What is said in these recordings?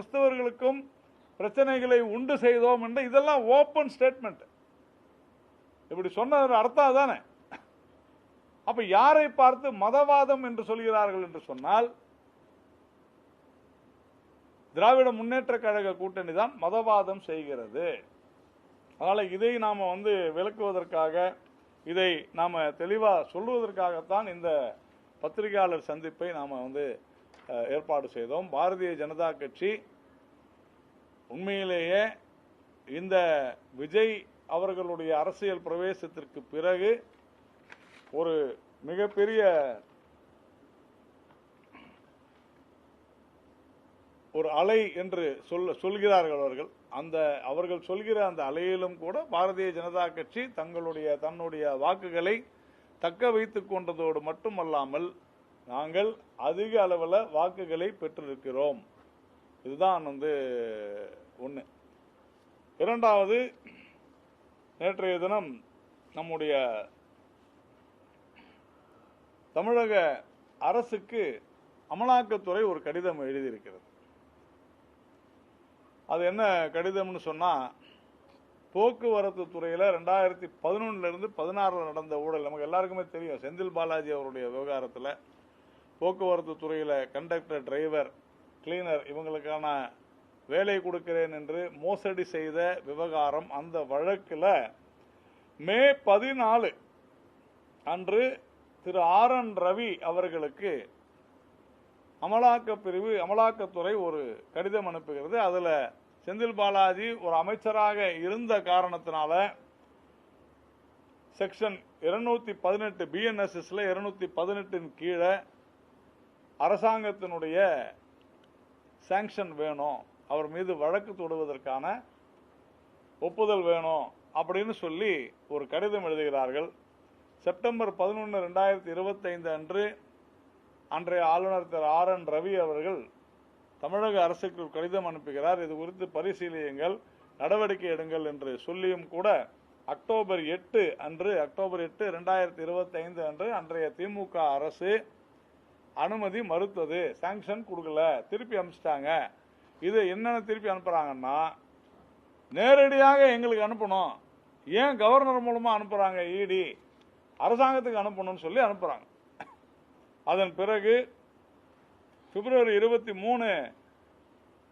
கிறிஸ்தவர்களுக்கும் பிரச்சனைகளை உண்டு செய்தோம் என்று இதெல்லாம் ஓப்பன் ஸ்டேட்மெண்ட். இப்படி சொன்ன அர்த்தம் தானே. அப்ப யாரை பார்த்து மதவாதம் என்று சொல்கிறார்கள் என்று சொன்னால் திராவிட முன்னேற்ற கழக கூட்டணி தான் மதவாதம் செய்கிறது. அதனால இதை நாம விளக்குவதற்காக, இதை நாம தெளிவா சொல்லுவதற்காகத்தான் இந்த பத்திரிகையாளர் சந்திப்பை நாம ஏற்பாடு செய்தோம். பாரதிய ஜனதா கட்சி உண்மையிலேயே இந்த விஜய் அவர்களுடைய அரசியல் பிரவேசத்திற்கு பிறகு ஒரு மிகப்பெரிய ஒரு அலை என்று சொல்கிறார்கள் அவர்கள். அவர்கள் சொல்கிற அந்த அலையிலும் கூட பாரதிய ஜனதா கட்சி தன்னுடைய வாக்குகளை தக்க வைத்துக் கொண்டதோடு மட்டுமல்லாமல் நாங்கள் அதிக அளவில் வாக்குகளை பெற்றிருக்கிறோம். இதுதான் ஒன்று. இரண்டாவது, நேற்றைய தினம் நம்முடைய தமிழக அரசுக்கு அமலாக்கத்துறை ஒரு கடிதம் எழுதியிருக்கிறது. அது என்ன கடிதம்னு சொன்னா, போக்குவரத்து துறையில 2011 16 நடந்த ஊழல் நமக்கு எல்லாருக்குமே தெரியும். செந்தில் பாலாஜி அவருடைய விவகாரத்தில் போக்குவரத்து துறையில கண்டக்டர், டிரைவர், கிளீனர் இவங்களுக்கான வேலை கொடுக்கிறேன் என்று மோசடி செய்த விவகாரம். அந்த வழக்கில் மே 14 அன்று திரு ஆர்.என். ரவி அவர்களுக்கு அமலாக்கத்துறை ஒரு கடிதம் அனுப்புகிறது. அதுல செந்தில் பாலாஜி ஒரு அமைச்சராக இருந்த காரணத்தினால செக்ஷன் 218 BNSSல 218 கீழே அரசாங்கத்தினுடைய சாங்ஷன் வேணும், அவர் மீது வழக்கு தொடுவதற்கான ஒப்புதல் வேணும் அப்படின்னு சொல்லி ஒரு கடிதம் எழுதுகிறார்கள். செப்டம்பர் 11, 2025 அன்று அன்றைய ஆளுநர் திரு ஆர்.என். ரவி அவர்கள் தமிழக அரசுக்கு கடிதம் அனுப்புகிறார். இது குறித்து பரிசீலியுங்கள், நடவடிக்கை எடுங்கள் என்று சொல்லியும் கூட அக்டோபர் 8 அன்று 2025 அன்று அன்றைய திமுக அரசு அனுமதி மறுத்தது, சாங்ஷன் கொடுக்கல, திருப்பி அனுப்பிச்சிட்டாங்க. இது என்னன்னு திருப்பி அனுப்புறாங்கன்னா, நேரடியாக எங்களுக்கு அனுப்பணும், ஏன் கவர்னர் மூலமா அனுப்புறாங்க, இடி அரசாங்கத்துக்கு அனுப்பணும்னு சொல்லி அனுப்புறாங்க. அதன் பிறகு பிப்ரவரி 23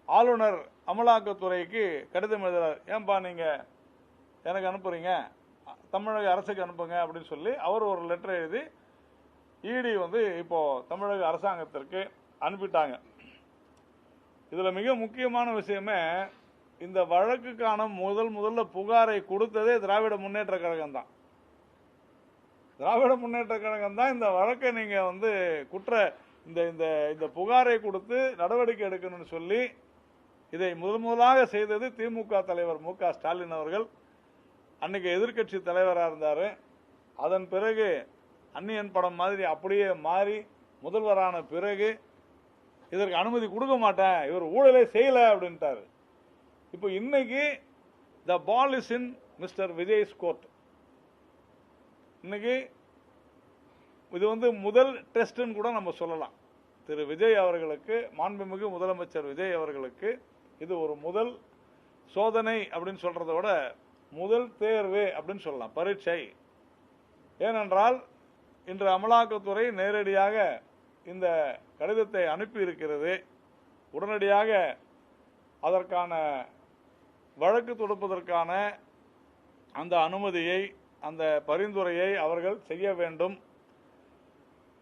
ஆளுநர் அமலாக்கத்துறைக்கு கடிதம் எழுதுறார். ஏன்பா நீங்க எனக்கு அனுப்புறீங்க, தமிழக அரசுக்கு அனுப்புங்க அப்படின்னு சொல்லி அவர் ஒரு லெட்டர் எழுதி இடி இப்போ தமிழக அரசாங்கத்திற்கு அனுப்பிட்டாங்க. இதுல மிக முக்கியமான விஷயமே, இந்த வழக்குக்கான முதல்ல புகாரை கொடுத்ததே திராவிட முன்னேற்ற கழகம் தான். திராவிட முன்னேற்ற கழகம் தான் இந்த வழக்கை நீங்க இந்த புகாரை கொடுத்து நடவடிக்கை எடுக்கணும்னு சொல்லி இதை முதலாக செய்தது திமுக தலைவர் மு.க. ஸ்டாலின் அவர்கள். அன்னைக்கு எதிர்கட்சி தலைவராக இருந்தாரு. அதன் பிறகு அந்நியன் படம் மாதிரி அப்படியே மாறி முதல்வரான பிறகு இதற்கு அனுமதி கொடுக்க மாட்டேன், இவர் ஊழலை செய்யல அப்படின்ட்டாரு. இப்போ இன்னைக்கு the ball is in mister Vijay's court. இன்னைக்கு இது முதல் டெஸ்ட்னு கூட நம்ம சொல்லலாம். திரு விஜய் அவர்களுக்கு, மாண்புமிகு முதலமைச்சர் விஜய் அவர்களுக்கு இது ஒரு முதல் சோதனை அப்படின்னு சொல்றதை விட முதல் தேர்வு அப்படின்னு சொல்லலாம், பரீட்சை. ஏனென்றால் இன்று அமலாக்கத்துறை நேரடியாக இந்த கடிதத்தை அனுப்பி இருக்கிறது. உடனடியாக அதற்கான வழக்கு தொடுப்பதற்கான அந்த அனுமதியை, அந்த பரிந்துரையை அவர்கள் செய்ய வேண்டும்.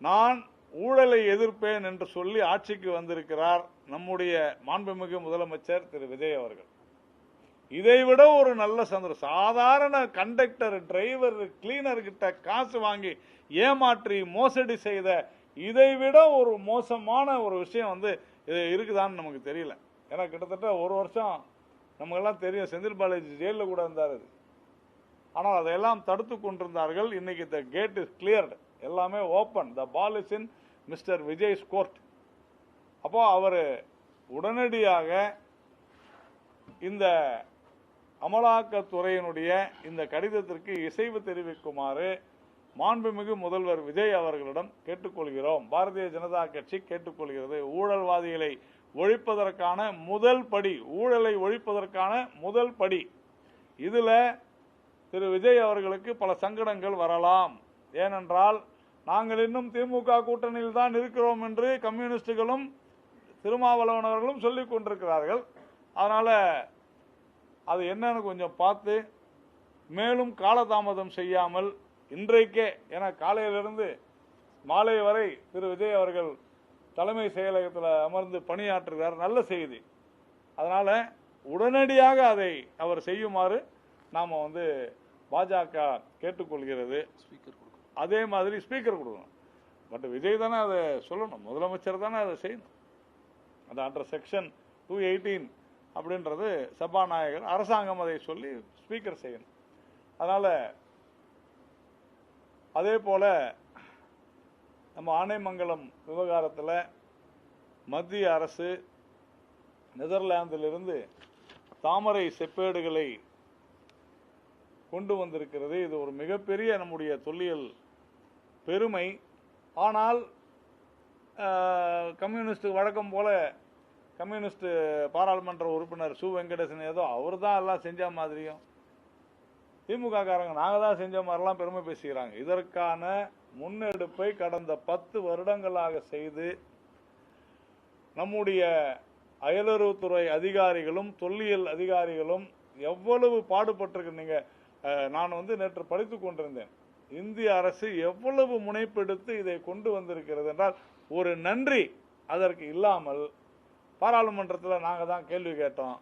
நான் ஊழலை எதிர்ப்பேன் என்று சொல்லி ஆட்சிக்கு வந்திருக்கிறார் நம்முடைய மாண்புமிகு முதலமைச்சர் திரு விஜய் அவர்கள். இதைவிட ஒரு நல்ல சாதாரண கண்டக்டர், டிரைவர், கிளீனர் கிட்ட காசு வாங்கி ஏமாற்றி மோசடி செய்த இதைவிட ஒரு மோசமான ஒரு விஷயம் இருக்குதான்னு நமக்கு தெரியல. ஏன்னா கிட்டத்தட்ட ஒரு வருஷம் நமக்கெல்லாம் தெரியும், செந்தில் பாலாஜி ஜெயிலில் கூட இருந்தார். ஆனால் அதையெல்லாம் தடுத்து கொண்டிருந்தார்கள். இன்னைக்கு த கேட் இஸ் கிளியர்டு, எல்லாமே open. The ball is in mister Vijay's court. அப்போ அவர் உடனடியாக இந்த அமலாக்கத்துறையினுடைய இந்த கடிதத்திற்கு இசைவு தெரிவிக்குமாறு மாண்புமிகு முதல்வர் விஜய் அவர்களிடம் கேட்டுக்கொள்கிறோம். பாரதிய ஜனதா கட்சி கேட்டுக்கொள்கிறது. ஊழல்வாதிகளை ஒழிப்பதற்கான முதல் படி, ஊழலை ஒழிப்பதற்கான முதல் படி. இதில் திரு விஜய் அவர்களுக்கு பல சங்கடங்கள் வரலாம். ஏனென்றால் நாங்கள் இன்னும் திமுக கூட்டணியில் தான் இருக்கிறோம் என்று கம்யூனிஸ்டுகளும் திருமாவளவன் அவர்களும் சொல்லிக் கொண்டிருக்கிறார்கள். அதனால் அது என்னன்னு கொஞ்சம் பார்த்து மேலும் காலதாமதம் செய்யாமல் இன்றைக்கே, என காலையிலிருந்து மாலை வரை திரு விஜய் அவர்கள் தலைமை செயலகத்தில் அமர்ந்து பணியாற்றுகிறார். நல்ல செய்தி. அதனால் உடனடியாக அதை அவர் செய்யுமாறு நாம் பாஜக கேட்டுக்கொள்கிறது. அதே மாதிரி ஸ்பீக்கர் கொடுக்கணும். பட் விஜய் தானே அதை சொல்லணும், முதலமைச்சர் தானே அதை செய்யணும். அது அண்டர் செக்ஷன் 218 அப்படின்றது சபாநாயகர், அரசாங்கம் அதை சொல்லி ஸ்பீக்கர் செய்யணும். அதனால் அதே போல் நம்ம ஆனைமங்கலம் விவகாரத்தில் மத்திய அரசு நெதர்லாந்திலிருந்து தாமரை செப்பேடுகளை கொண்டு வந்திருக்கிறது. இது ஒரு மிகப்பெரிய நம்முடைய தொல்லியல் பெருமை. ஆனால் கம்யூனிஸ்ட் வழக்கம் போல கம்யூனிஸ்ட் பாராளுமன்ற உறுப்பினர் சு வெங்கடேசன் ஏதோ அவர் தான் எல்லாம் செஞ்ச மாதிரியும், திமுக காரங்க நாங்கள் தான் செஞ்ச மாதிரிலாம் பெருமை பேசுகிறாங்க. இதற்கான முன்னெடுப்பை கடந்த 10 வருடங்களாக செய்து நம்முடைய அயலுறவுத்துறை அதிகாரிகளும் தொல்லியல் அதிகாரிகளும் எவ்வளவு பாடுபட்டிருக்கு. நீங்க நான் நேற்று படித்துக் கொண்டிருந்தேன். இந்திய அரசு எவ்வளவு முனைப்பெடுத்து இதை கொண்டு வந்திருக்கிறது என்றால் ஒரு நன்றி அதற்கு இல்லாமல் பாராளுமன்றத்தில் நாங்கள் தான் கேள்வி கேட்டோம்.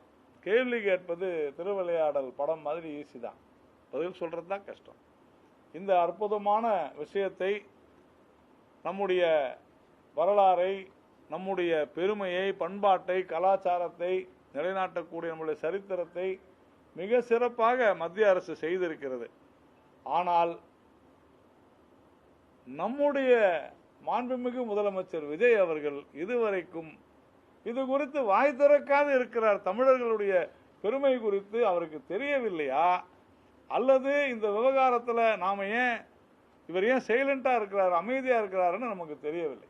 கேள்வி கேட்பது திருவிளையாடல் படம் மாதிரி ஈஸி தான், பதில் சொல்றது தான் கஷ்டம். இந்த அற்புதமான விஷயத்தை, நம்முடைய வரலாறை, நம்முடைய பெருமையை, பண்பாட்டை, கலாச்சாரத்தை நிலைநாட்டக்கூடிய நம்முடைய சரித்திரத்தை மிக சிறப்பாக மத்திய அரசு செய்திருக்கிறது. ஆனால் நம்முடைய மாண்புமிகு முதலமைச்சர் விஜய் அவர்கள் இதுவரைக்கும் இது குறித்து வாய் திறக்காது இருக்கிறார். தமிழர்களுடைய பெருமை குறித்து அவருக்கு தெரியவில்லையா, அல்லது இந்த விவகாரத்தில் நாம இவர் ஏன் சைலண்டா இருக்கிறார், அமைதியா இருக்கிறாருன்னு நமக்கு தெரியவில்லை.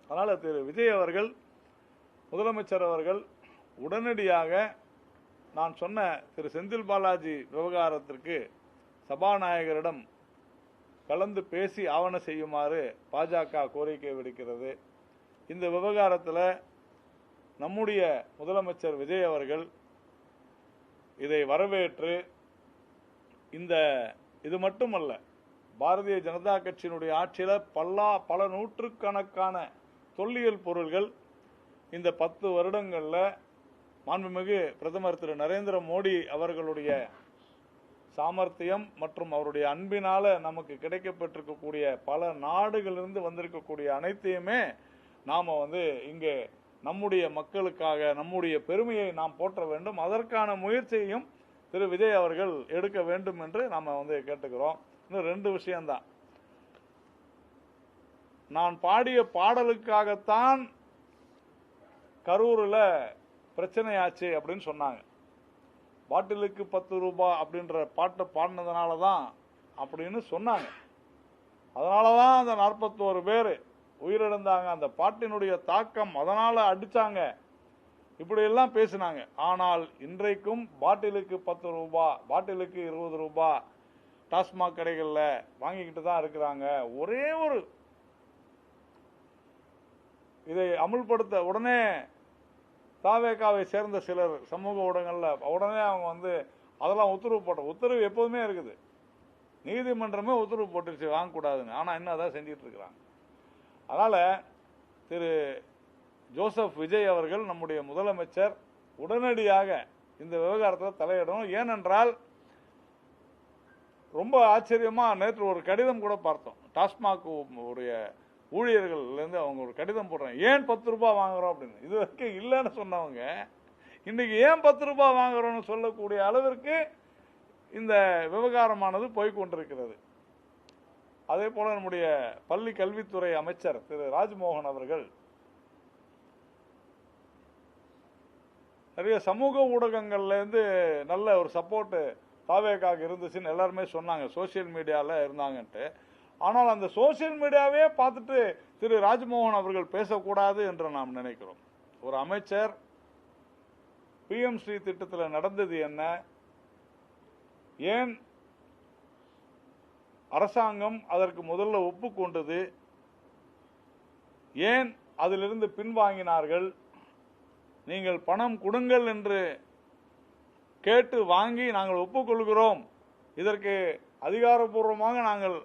அதனால திரு விஜய் அவர்கள், முதலமைச்சர் அவர்கள் உடனடியாக நான் சொன்ன திரு செந்தில் பாலாஜி விவகாரத்திற்கு சபாநாயகரிடம் கலந்து பேசி ஆவண செய்யுமாறு பாஜக கோரிக்கை விடுக்கிறது. இந்த விவகாரத்தில் நம்முடைய முதலமைச்சர் விஜய் அவர்கள் இதை வரவேற்று, இது மட்டுமல்ல, பாரதிய ஜனதா கட்சியினுடைய ஆட்சியில் பல நூற்றுக்கணக்கான தொல்லியல் பொருள்கள் இந்த 10 வருடங்களில் மாண்புமிகு பிரதமர் திரு நரேந்திர மோடி அவர்களுடைய சாமர்த்தியம் மற்றும் அவருடைய அன்பினால நமக்கு கிடைக்கப்பட்டிருக்கக்கூடிய பல நாடுகளிலிருந்து வந்திருக்கக்கூடிய அனைத்தையுமே நாம இங்கே நம்முடைய மக்களுக்காக நம்முடைய பெருமையை நாம் போற்ற வேண்டும். அதற்கான முயற்சியையும் திரு விஜய் அவர்கள் எடுக்க வேண்டும் என்று நாம கேட்டுக்கிறோம். இன்னும் 2 விஷயம்தான். நான் பாடிய பாடலுக்காகத்தான் கரூரில் பிரச்சனையாச்சு அப்படின்னு சொன்னாங்க. பாட்டிலுக்கு 10 ரூபாய் அப்படின்ற பாட்டை பாடினதுனால தான் அப்படின்னு சொன்னாங்க. அதனால தான் அந்த 41 பேர் உயிரிழந்தாங்க. அந்த பாட்டினுடைய தாக்கம் அதனால அடிச்சாங்க, இப்படி எல்லாம் பேசினாங்க. ஆனால் இன்றைக்கும் பாட்டிலுக்கு 10 ரூபாய், பாட்டிலுக்கு 20 ரூபாய் டாஸ்மாக் கடைகளில் வாங்கிக்கிட்டு தான் இருக்கிறாங்க. ஒரே ஒரு இதை அமுல்படுத்த உடனே தாவேகாவை சேர்ந்த சிலர் சமூக ஊடகங்களில் உடனே அவங்க அதெல்லாம் உத்தரவு எப்போதுமே இருக்குது. நீதிமன்றமே உத்தரவு போட்டுருச்சு வாங்கக்கூடாதுன்னு. ஆனால் இன்னும் அதான் செஞ்சிட்டு இருக்கிறாங்க. அதனால திரு ஜோசப் விஜய் அவர்கள், நம்முடைய முதலமைச்சர், உடனடியாக இந்த விவகாரத்தில் தலையிடணும். ஏனென்றால் ரொம்ப ஆச்சரியமா நேற்று ஒரு கடிதம் கூட பார்த்தோம். டாஸ்மாக் உடைய ஊழியர்கள்லேருந்து அவங்க ஒரு கடிதம் போடுறாங்க, ஏன் 10 ரூபாய் வாங்குறோம் அப்படின்னு. இது வரைக்கும் இல்லைன்னு சொன்னவங்க இன்னைக்கு ஏன் 10 ரூபாய் வாங்குறோம்னு சொல்லக்கூடிய அளவிற்கு இந்த விவகாரமானது போய்கொண்டிருக்கிறது. அதே போல நம்முடைய பள்ளி கல்வித்துறை அமைச்சர் திரு ராஜ்மோகன் அவர்கள் நிறைய சமூக ஊடகங்கள்லேருந்து நல்ல ஒரு சப்போர்ட் தாவேக்காக இருந்துச்சுன்னு எல்லாருமே சொன்னாங்க, சோசியல் மீடியாவில் இருந்தாங்கன்ட்டு. ஆனால் அந்த சோசியல் மீடியாவே பார்த்துட்டு திரு ராஜ்மோகன் அவர்கள் பேசக்கூடாது என்று நாம் நினைக்கிறோம். ஒரு அமைச்சர் PM ஸ்ரீ திட்டத்தில் நடந்தது என்ன, ஏன் அரசாங்கம் அதற்கு முதல்ல ஒப்புக்கொண்டது, ஏன் அதிலிருந்து பின்வாங்கினார்கள், நீங்கள் பணம் கொடுங்கள் என்று கேட்டு வாங்கி நாங்கள் ஒப்புக்கொள்கிறோம், இதற்கு அதிகாரப்பூர்வமாக நாங்கள்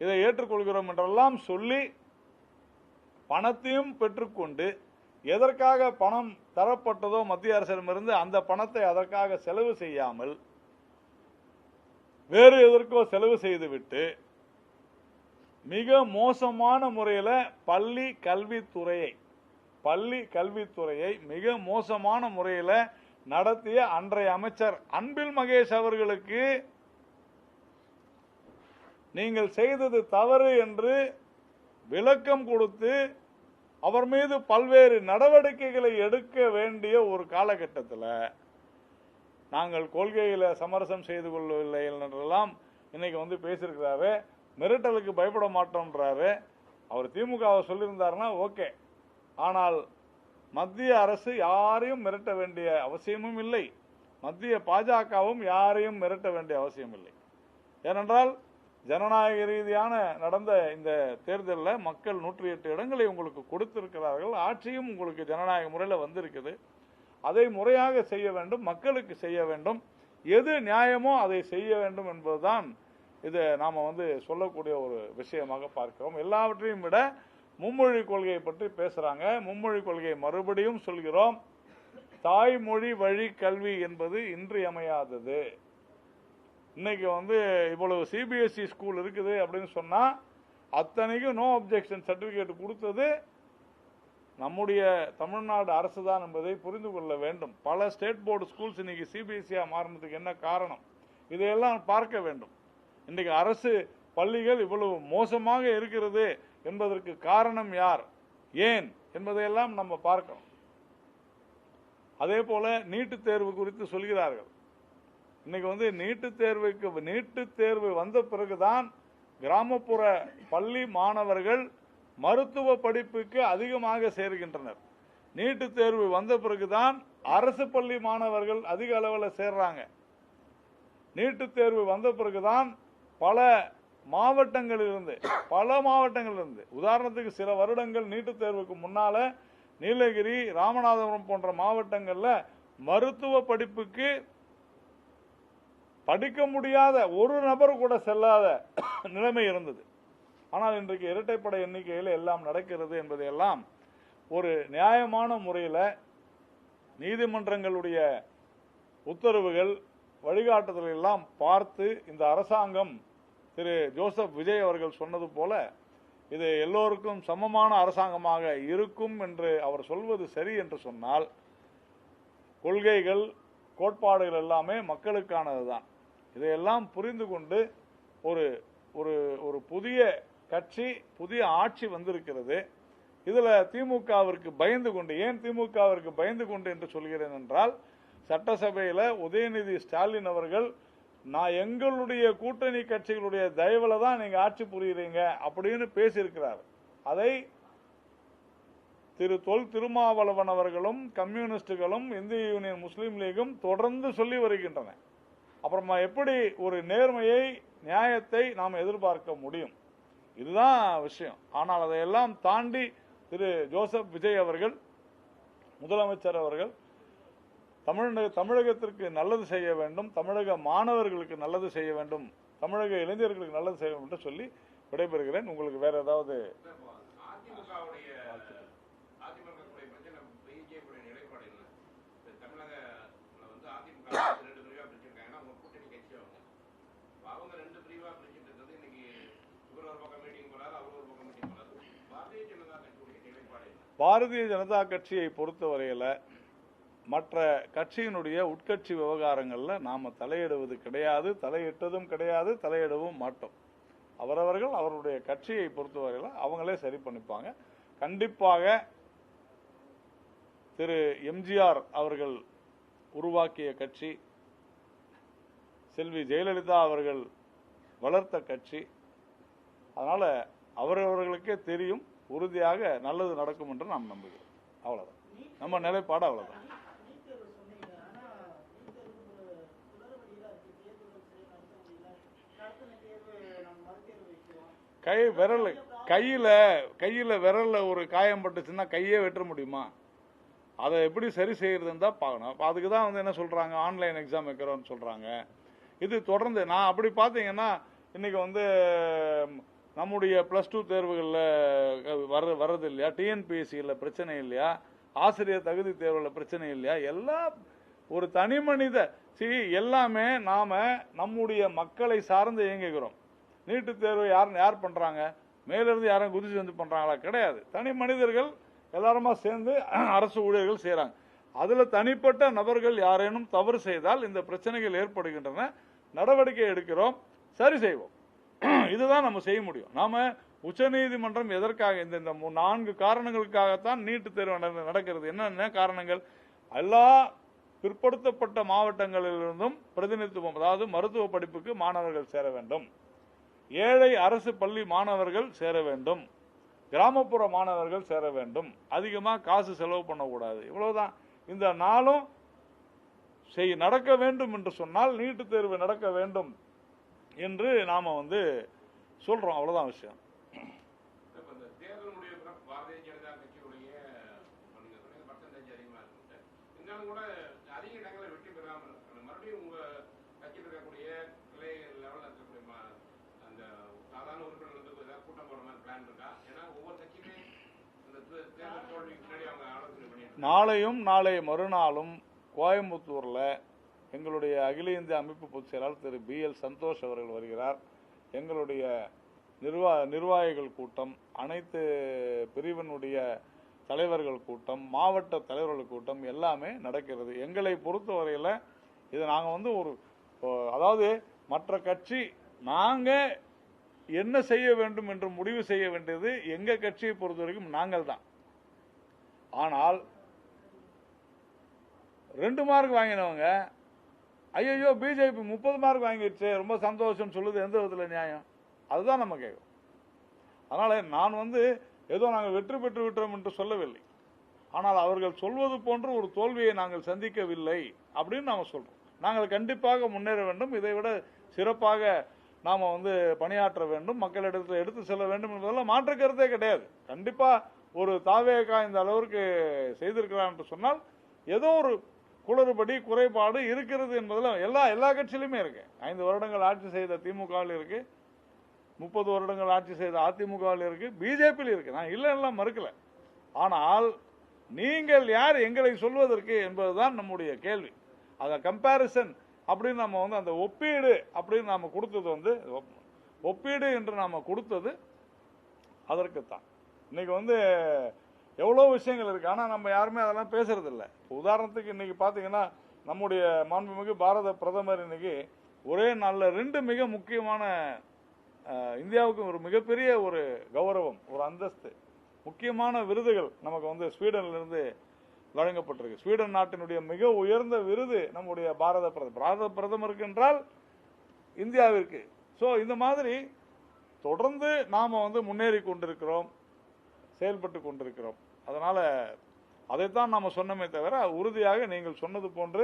இதை ஏற்றுக்கொள்கிறோம் என்றெல்லாம் சொல்லி பணத்தையும் பெற்றுக்கொண்டு எதற்காக பணம் தரப்பட்டதோ மத்திய அரசிடமிருந்து அந்த பணத்தை அதற்காக செலவு செய்யாமல் வேறு எதற்கோ செலவு செய்துவிட்டு மிக மோசமான முறையில் பள்ளி கல்வித்துறையை மிக மோசமான முறையில் நடத்திய அன்றைய அமைச்சர் அன்பில் மகேஷ் அவர்களுக்கு நீங்கள் செய்தது தவறு என்று விளக்கம் கொடுத்து அவர் மீது பல்வேறு நடவடிக்கைகளை எடுக்க வேண்டிய ஒரு காலகட்டத்தில் நாங்கள் கொள்கையில சமரசம் செய்து கொள்ளவில்லை என்றெல்லாம் இன்னைக்கு பேசியிருக்கிறாரு. மிரட்டலுக்கு பயப்பட மாட்டோம்ன்றாரு. அவர் திமுகவை சொல்லியிருந்தாருன்னா ஓகே. ஆனால் மத்திய அரசு யாரையும் மிரட்ட வேண்டிய அவசியமும் இல்லை, மத்திய பாஜகவும் யாரையும் மிரட்ட வேண்டிய அவசியம் இல்லை. ஏனென்றால் ஜனநாயக ரீதியான நடந்த இந்த தேர்தலில் மக்கள் 108 இடங்களை உங்களுக்கு கொடுத்திருக்கிறார்கள். ஆட்சியும் உங்களுக்கு ஜனநாயக முறையில் வந்திருக்குது. அதை முறையாக செய்ய வேண்டும், மக்களுக்கு செய்ய வேண்டும், எது நியாயமோ அதை செய்ய வேண்டும் என்பதுதான் இது நாம் சொல்லக்கூடிய ஒரு விஷயமாக பார்க்கிறோம். எல்லாவற்றையும் விட மும்மொழி கொள்கையை பற்றி பேசுறாங்க. மும்மொழி கொள்கையை மறுபடியும் சொல்கிறோம், தாய்மொழி வழி கல்வி என்பது இன்றியமையாதது. இன்னைக்கு இவ்வளவு CBSE ஸ்கூல் இருக்குது அப்படின்னு சொன்னா அத்தனைக்கும் நோ அப்ஜெக்ஷன் சர்டிபிகேட் கொடுத்தது நம்முடைய தமிழ்நாடு அரசு தான் என்பதை புரிந்து கொள்ள வேண்டும். பல ஸ்டேட் போர்டு ஸ்கூல்ஸ் இன்னைக்கு CBSE மாறினதுக்கு என்ன காரணம், இதையெல்லாம் பார்க்க வேண்டும். இன்றைக்கு அரசு பள்ளிகள் இவ்வளவு மோசமாக இருக்கிறது என்பதற்கு காரணம் யார், ஏன் என்பதையெல்லாம் நம்ம பார்க்கணும். அதே போல நீட்டு தேர்வு குறித்து சொல்கிறார்கள். இன்னைக்கு நீட்டு தேர்வு வந்த பிறகுதான் கிராமப்புற பள்ளி மாணவர்கள் மருத்துவ படிப்புக்கு அதிகமாக சேர்கின்றனர். நீட்டு தேர்வு வந்த பிறகுதான் அரசு பள்ளி மாணவர்கள் அதிக அளவில் சேர்றாங்க. நீட்டு தேர்வு வந்த பிறகுதான் பல மாவட்டங்களிலிருந்து உதாரணத்துக்கு சில வருடங்கள் நீட்டு தேர்வுக்கு முன்னால நீலகிரி, ராமநாதபுரம் போன்ற மாவட்டங்கள்ல மருத்துவ படிப்புக்கு படிக்க முடியாத ஒரு நபர் கூட செல்லாத நிலைமை இருந்தது. ஆனால் இன்றைக்கு இரட்டைப்படை எண்ணிக்கையில் எல்லாம் நடக்கிறது என்பதையெல்லாம் ஒரு நியாயமான முறையில் நீதிமன்றங்களுடைய உத்தரவுகள் வழிகாட்டுதல்கள் எல்லாம் பார்த்து இந்த அரசாங்கம் திரு ஜோசப் விஜய் அவர்கள் சொன்னது போல இது எல்லோருக்கும் சமமான அரசாங்கமாக இருக்கும் என்று அவர் சொல்வது சரி என்று சொன்னால் கொள்கைகள் கோட்பாடுகள் எல்லாமே மக்களுக்கானதுதான். இதையெல்லாம் புரிந்து கொண்டு ஒரு ஒரு ஒரு புதிய கட்சி, புதிய ஆட்சி வந்திருக்கிறது. இதுல திமுகவிற்கு பயந்து கொண்டு, ஏன் திமுகவிற்கு பயந்து கொண்டு என்று சொல்கிறேன் என்றால், சட்டசபையில உதயநிதி ஸ்டாலின் அவர்கள் நான் எங்களுடைய கூட்டணி கட்சிகளுடைய தயவுல தான் நீங்க ஆட்சி புரியுறீங்க அப்படின்னு பேசியிருக்கிறார். அதை திரு தொல் திருமாவளவன் அவர்களும் கம்யூனிஸ்டுகளும் இந்திய யூனியன் முஸ்லீம் லீகும் தொடர்ந்து சொல்லி வருகின்றன. அப்புறமா எப்படி ஒரு நேர்மையை, நியாயத்தை நாம் எதிர்பார்க்க முடியும்? இதுதான் விஷயம். ஆனால் அதையெல்லாம் தாண்டி திரு ஜோசப் விஜய் அவர்கள், முதலமைச்சர் அவர்கள் தமிழகத்திற்கு நல்லது செய்ய வேண்டும், தமிழக மாணவர்களுக்கு நல்லது செய்ய வேண்டும், தமிழக இளைஞர்களுக்கு நல்லது செய்ய வேண்டும் என்று சொல்லி விடைபெறுகிறேன். உங்களுக்கு வேற ஏதாவது பாரதிய ஜனதா கட்சியை பொறுத்தவரையில் மற்ற கட்சியினுடைய உட்கட்சி விவகாரங்களில் நாம் தலையிடுவது கிடையாது, தலையிட்டதும் கிடையாது, தலையிடவும் மாட்டோம். அவரவர்கள் அவருடைய கட்சியை பொறுத்தவரையில் அவங்களே சரி பண்ணிப்பாங்க. கண்டிப்பாக திரு எம்ஜிஆர் அவர்கள் உருவாக்கிய கட்சி, செல்வி ஜெயலலிதா அவர்கள் வளர்த்த கட்சி, அதனால அவரவர்களுக்கே தெரியும், உறுதியாக நல்லது நடக்கும் என்று நாம் நம்புகிறோம். அவ்வளவுதான். நம்ம நிலைப்பாடு அவ்வளவுதான். கையில விரல்ல ஒரு காயம் பட்டுச்சுன்னா கையே வெட்ட முடியுமா? அதை எப்படி சரி செய்யறதுன்னு தான் பார்க்கணும். அதுக்கு தான் வந்து என்ன சொல்றாங்க, ஆன்லைன் எக்ஸாம் வைக்கிறோம்னு சொல்றாங்க. இது தொடர்ந்து நான் அப்படி பார்த்தீங்கன்னா இன்னைக்கு வந்து நம்முடைய +2 தேர்வுகளில் வர்றது இல்லையா, டிஎன்பிஎஸ்சியில் பிரச்சனை இல்லையா, ஆசிரியர் தகுதி தேர்வில் பிரச்சனை இல்லையா, எல்லாம் ஒரு தனி மனித எல்லாமே நாம நம்முடைய மக்களை சார்ந்து இயங்குகிறோம். நீட்டு தேர்வு யார் பண்றாங்க? மேலிருந்து யாரும் குதிச்சு வந்து பண்றாங்களா? கிடையாது. தனி மனிதர்கள் எல்லாருமா சேர்ந்து அரசு ஊழியர்கள் செய்யறாங்க. அதுல தனிப்பட்ட நபர்கள் யாரேனும் தவறு செய்தால் இந்த பிரச்சனைகள் ஏற்படுகின்றன, நடவடிக்கை எடுக்கிறோம், சரி செய்வோம். இதுதான் நம்ம செய்ய முடியும். நாம உச்சநீதிமன்றம் எதற்காக இந்த 4 காரணங்களுக்காகத்தான் நீட்டு தேர்வு நடக்கிறது. என்னென்ன காரணங்கள்? எல்லா பிற்படுத்தப்பட்ட மாவட்டங்களிலிருந்தும் பிரதிநிதித்துவம், அதாவது மருத்துவ படிப்புக்கு மாணவர்கள் சேர வேண்டும், ஏழை அரசு பள்ளி மாணவர்கள் சேர வேண்டும், கிராமப்புற மாணவர்கள் சேர வேண்டும், அதிகமாக காசு செலவு பண்ணக்கூடாது. இவ்வளவுதான். இந்த 4ம் நடக்க வேண்டும் என்று சொன்னால் நீட்டு தேர்வு நடக்க வேண்டும் என்று நாம வந்து சொல்றோம். அவ்வளவுதான் விஷயம். நாளையும் நாளை மறுநாளும் கோயம்புத்தூர்ல எங்களுடைய அகில இந்திய அமைப்பு பொதுச் செயலாளர் திரு BL சந்தோஷ் அவர்கள் வருகிறார். எங்களுடைய நிர்வாகிகள் கூட்டம், அனைத்து பிரிவினுடைய தலைவர்கள் கூட்டம், மாவட்ட தலைவர்கள் கூட்டம் எல்லாமே நடக்கிறது. எங்களை பொறுத்தவரையில் இது நாங்கள் வந்து அதாவது மற்ற கட்சி நாங்கள் என்ன செய்ய வேண்டும் என்று முடிவு செய்ய வேண்டியது எங்கள் கட்சியை பொறுத்த வரைக்கும் நாங்கள் தான். ஆனால் 2 மார்க் வாங்கினவங்க ஐயோ பிஜேபி 30 மார்க் வாங்கிடுச்சு ரொம்ப சந்தோஷம் சொல்லுது, எந்த விதத்தில் நியாயம்? அதுதான் நம்ம கேட்கும். அதனால நான் வந்து ஏதோ நாங்கள் வெற்றி பெற்று விட்டோம் என்று சொல்லவில்லை. ஆனால் அவர்கள் சொல்வது போன்று ஒரு தோல்வியை நாங்கள் சந்திக்கவில்லை அப்படின்னு நாம சொல்றோம். நாங்கள் கண்டிப்பாக முன்னேற வேண்டும், இதை விட சிறப்பாக நாம வந்து பணியாற்ற வேண்டும், மக்களிடத்தில் எடுத்து செல்ல வேண்டும் என்பதெல்லாம் மாற்று கருத்தே கிடையாது. கண்டிப்பா ஒரு தாவேகா இந்த அளவிற்கு செய்திருக்கிறார் என்று சொன்னால் ஏதோ ஒரு குளறுபடி குறைபாடு இருக்கிறது என்பதில் எல்லா கட்சியிலுமே இருக்கு. 5 வருடங்கள் ஆட்சி செய்த திமுகவில் இருக்கு, 30 வருடங்கள் ஆட்சி செய்த அதிமுகவில் இருக்கு, பிஜேபியில் இருக்கு. நான் இல்லைன்னா மறுக்கல. ஆனால் நீங்கள் யார் எங்களை சொல்வதற்கு என்பதுதான் நம்முடைய கேள்வி. அத கம்பேரிசன் அப்படின்னு நம்ம வந்து அந்த ஒப்பீடு அப்படின்னு நாம கொடுத்தது வந்து ஒப்பீடு என்று நாம கொடுத்தது அதற்குத்தான். இன்னைக்கு வந்து எவ்வளோ விஷயங்கள் இருக்கு, ஆனால் நம்ம யாருமே அதெல்லாம் பேசுறது இல்லை. உதாரணத்துக்கு இன்னைக்கு பார்த்தீங்கன்னா நம்முடைய மாண்புமிகு பாரத பிரதமர் இன்னைக்கு ஒரே நாளில் 2 மிக முக்கியமான இந்தியாவுக்கு ஒரு மிகப்பெரிய ஒரு கௌரவம், ஒரு அந்தஸ்து, முக்கியமான விருதுகள் நமக்கு வந்து ஸ்வீடன்ல இருந்து வழங்கப்பட்டிருக்கு. ஸ்வீடன் நாட்டினுடைய மிக உயர்ந்த விருது நம்முடைய பாரத பிரதமருக்கு என்றால் இந்தியாவிற்கு. ஸோ இந்த மாதிரி தொடர்ந்து நாம வந்து முன்னேறி கொண்டிருக்கிறோம், செயல்பட்டு கொண்டிருக்கிறோம். அதனால அதைத்தான் நாம சொன்னமே தவிர உறுதியாக நீங்கள் சொன்னது போன்று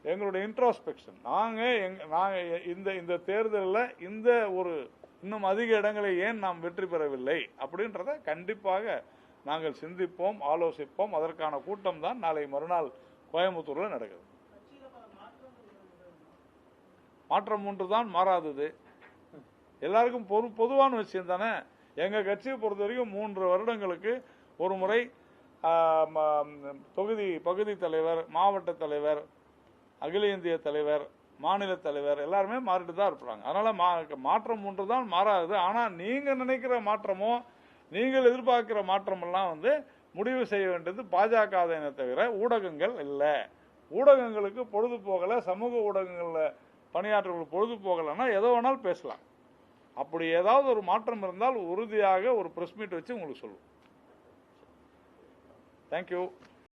எங்களுடைய இன்ட்ரோஸ்பெக்ஷன் நாங்கள் இந்த தேர்தலில் இந்த ஒரு இன்னும் அதிக இடங்களை ஏன் நாம் வெற்றி பெறவில்லை அப்படின்றத கண்டிப்பாக நாங்கள் சிந்திப்போம், ஆலோசிப்போம். அதற்கான கூட்டம் தான் நாளை மறுநாள் கோயம்புத்தூர்ல நடக்குது. மாற்றம் ஒன்று தான் மாறாதது. எல்லாருக்கும் பொதுவான விஷயம் தானே. எங்க கட்சியை பொறுத்த வரைக்கும் 3 வருடங்களுக்கு ஒரு முறை பகுதி தலைவர், மாவட்ட தலைவர், அகில இந்திய தலைவர், மாநில தலைவர் எல்லாருமே மாறிட்டு தான் இருப்பாங்க. அதனால மாற்றம் ஒன்று தான் மாறாது. ஆனா நீங்க நினைக்கிற மாற்றமோ நீங்கள் எதிர்பார்க்கிற மாற்றம் எல்லாம் வந்து முடிவு செய்ய வேண்டியது பாஜக தவிர ஊடகங்கள் இல்லை. ஊடகங்களுக்கு பொழுது போகல, சமூக ஊடகங்கள்ல பணியாற்றவர்கள் பொழுது போகலன்னா எதோ வேணாலும் பேசலாம். அப்படி ஏதாவது ஒரு மாற்றம் இருந்தால் உறுதியாக ஒரு பிரஸ் மீட் வச்சு உங்களுக்கு சொல்லுவோம். தேங்க்யூ.